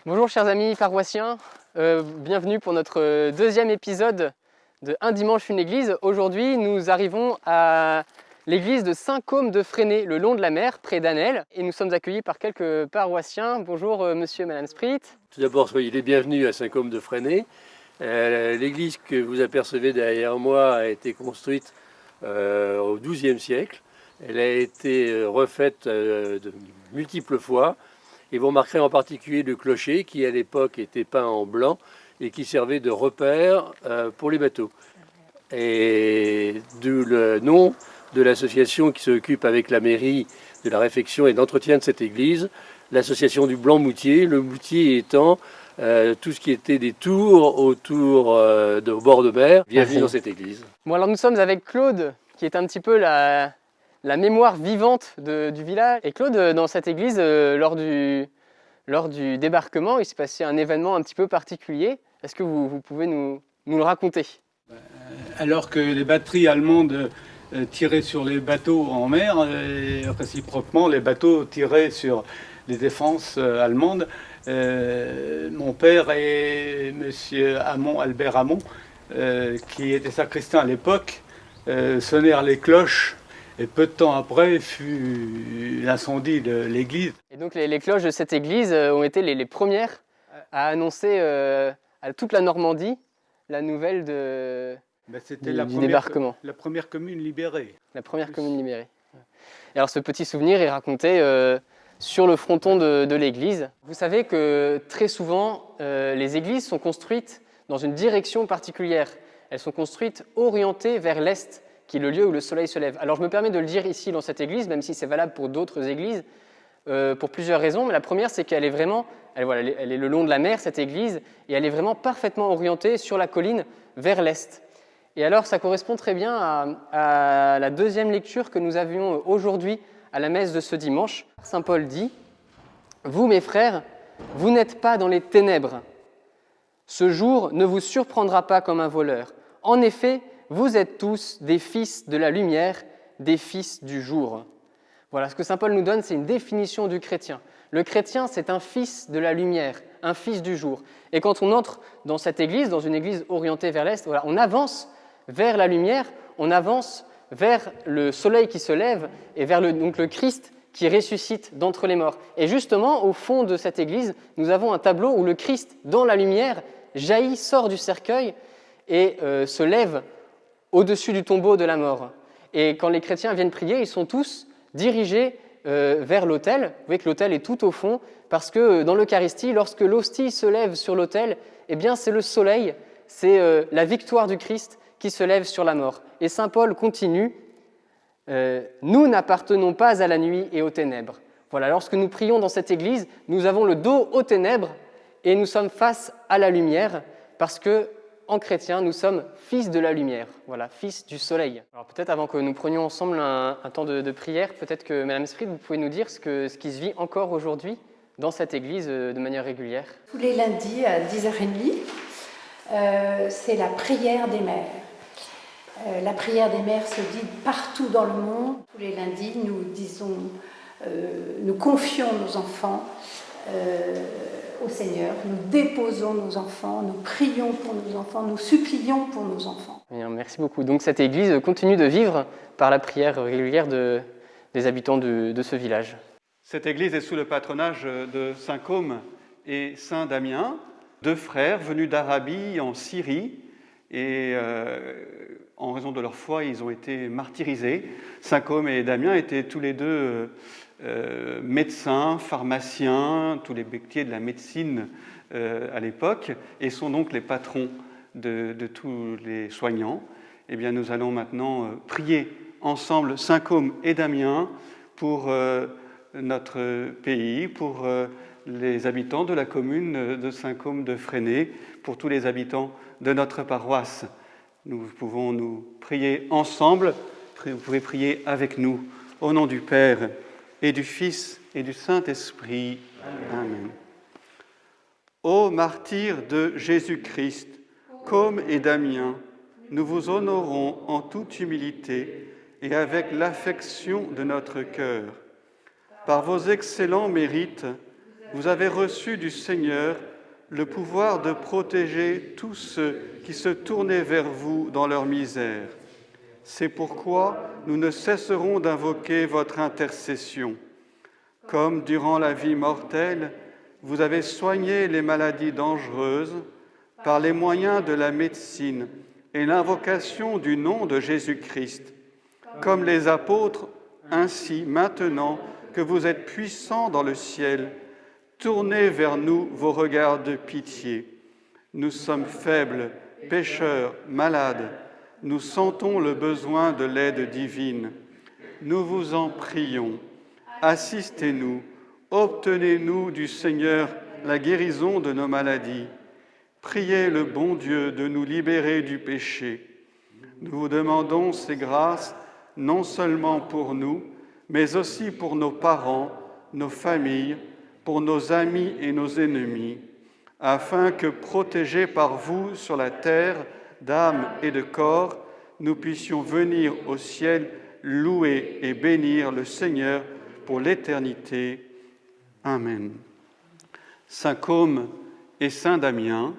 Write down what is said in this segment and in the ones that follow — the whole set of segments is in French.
Bonjour chers amis paroissiens, bienvenue pour notre deuxième épisode de Un dimanche, une église. Aujourd'hui nous arrivons à l'église de Saint-Côme de Fresnay, le long de la mer, près d'Annelle. Et nous sommes accueillis par quelques paroissiens. Bonjour monsieur et madame Sprit. Tout d'abord, soyez les bienvenus à Saint-Côme de Fresnay. L'église que vous apercevez derrière moi a été construite au XIIe siècle. Elle a été refaite de multiples fois. Et vous remarquerez en particulier le clocher qui à l'époque était peint en blanc et qui servait de repère pour les bateaux. Et d'où le nom de l'association qui s'occupe avec la mairie de la réfection et d'entretien de cette église, l'association du Blanc-Moutier, le moutier étant tout ce qui était des tours autour au bord de mer. Bienvenue dans cette église. Bon, alors nous sommes avec Claude, qui est un petit peu la mémoire vivante du village. Et Claude, dans cette église, lors du débarquement, il s'est passé un événement un petit peu particulier. Est-ce que vous pouvez nous le raconter? Alors que les batteries allemandes tiraient sur les bateaux en mer, et réciproquement les bateaux tiraient sur les défenses allemandes, mon père et monsieur Hamon, Albert Hamon, qui était sacristain à l'époque, sonnèrent les cloches. Et peu de temps après fut l'incendie de l'église. Et donc les cloches de cette église ont été les premières à annoncer à toute la Normandie la nouvelle du débarquement. La première commune libérée. La première commune libérée. Et alors ce petit souvenir est raconté sur le fronton de l'église. Vous savez que très souvent, les églises sont construites dans une direction particulière. Elles sont construites orientées vers l'est, qui est le lieu où le soleil se lève. Alors je me permets de le dire ici dans cette église, même si c'est valable pour d'autres églises, pour plusieurs raisons. Mais la première, c'est qu'elle est vraiment, elle est le long de la mer, cette église, et elle est vraiment parfaitement orientée sur la colline vers l'est. Et alors ça correspond très bien à la deuxième lecture que nous avions aujourd'hui à la messe de ce dimanche. Saint Paul dit « Vous, mes frères, vous n'êtes pas dans les ténèbres. Ce jour ne vous surprendra pas comme un voleur. En effet, vous êtes tous des fils de la lumière, des fils du jour. » Voilà, ce que saint Paul nous donne, c'est une définition du chrétien. Le chrétien, c'est un fils de la lumière, un fils du jour. Et quand on entre dans cette église, dans une église orientée vers l'est, voilà, on avance vers la lumière, on avance vers le soleil qui se lève et vers donc le Christ qui ressuscite d'entre les morts. Et justement, au fond de cette église, nous avons un tableau où le Christ, dans la lumière, jaillit, sort du cercueil et se lève au-dessus du tombeau de la mort. Et quand les chrétiens viennent prier, ils sont tous dirigés vers l'autel. Vous voyez que l'autel est tout au fond, parce que dans l'Eucharistie, lorsque l'hostie se lève sur l'autel, eh bien c'est le soleil, c'est la victoire du Christ qui se lève sur la mort. Et saint Paul continue, nous n'appartenons pas à la nuit et aux ténèbres. Voilà, lorsque nous prions dans cette église, nous avons le dos aux ténèbres et nous sommes face à la lumière, parce que en chrétien, nous sommes fils de la lumière, voilà, fils du soleil. Alors peut-être avant que nous prenions ensemble un temps de prière, peut-être que Madame Sprit, vous pouvez nous dire ce qui se vit encore aujourd'hui dans cette église de manière régulière. Tous les lundis à 10h30, c'est la prière des mères. La prière des mères se dit partout dans le monde. Tous les lundis, nous confions nos enfants au Seigneur, nous déposons nos enfants, nous prions pour nos enfants, nous supplions pour nos enfants. Bien, merci beaucoup. Donc cette église continue de vivre par la prière régulière des habitants de ce village. Cette église est sous le patronage de Saint Côme et Saint Damien, deux frères venus d'Arabie en Syrie, et en raison de leur foi, ils ont été martyrisés. Saint Côme et Damien étaient tous les deux médecins, pharmaciens, tous les métiers de la médecine à l'époque, et sont donc les patrons de tous les soignants. Eh bien, nous allons maintenant prier ensemble Saint Côme et Damien pour notre pays, pour les habitants de la commune de Saint-Côme de Fresnay, pour tous les habitants de notre paroisse. Nous pouvons nous prier ensemble, vous pouvez prier avec nous, au nom du Père et du Fils et du Saint-Esprit. Amen. Ô martyrs de Jésus-Christ, Côme et Damien, nous vous honorons en toute humilité et avec l'affection de notre cœur. Par vos excellents mérites, vous avez reçu du Seigneur le pouvoir de protéger tous ceux qui se tournaient vers vous dans leur misère. C'est pourquoi nous ne cesserons d'invoquer votre intercession. Comme durant la vie mortelle, vous avez soigné les maladies dangereuses par les moyens de la médecine et l'invocation du nom de Jésus-Christ. Comme les apôtres, ainsi maintenant que vous êtes puissants dans le ciel, tournez vers nous vos regards de pitié. Nous sommes faibles, pécheurs, malades. Nous sentons le besoin de l'aide divine. Nous vous en prions. Assistez-nous. Obtenez-nous du Seigneur la guérison de nos maladies. Priez le bon Dieu de nous libérer du péché. Nous vous demandons ces grâces non seulement pour nous, mais aussi pour nos parents, nos familles, pour nos amis et nos ennemis, afin que, protégés par vous sur la terre d'âme et de corps, nous puissions venir au ciel louer et bénir le Seigneur pour l'éternité. Amen. Saint Côme et Saint Damien,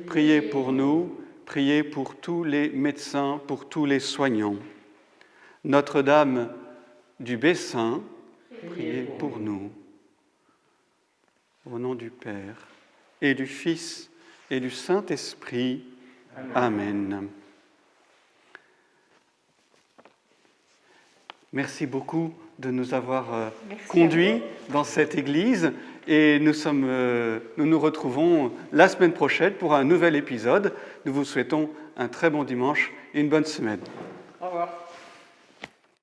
priez pour nous, priez pour tous les médecins, pour tous les soignants. Notre-Dame du Bessin, priez pour nous. Au nom du Père et du Fils et du Saint-Esprit. Amen. Merci beaucoup de nous avoir conduits dans cette église et nous nous retrouvons la semaine prochaine pour un nouvel épisode. Nous vous souhaitons un très bon dimanche et une bonne semaine.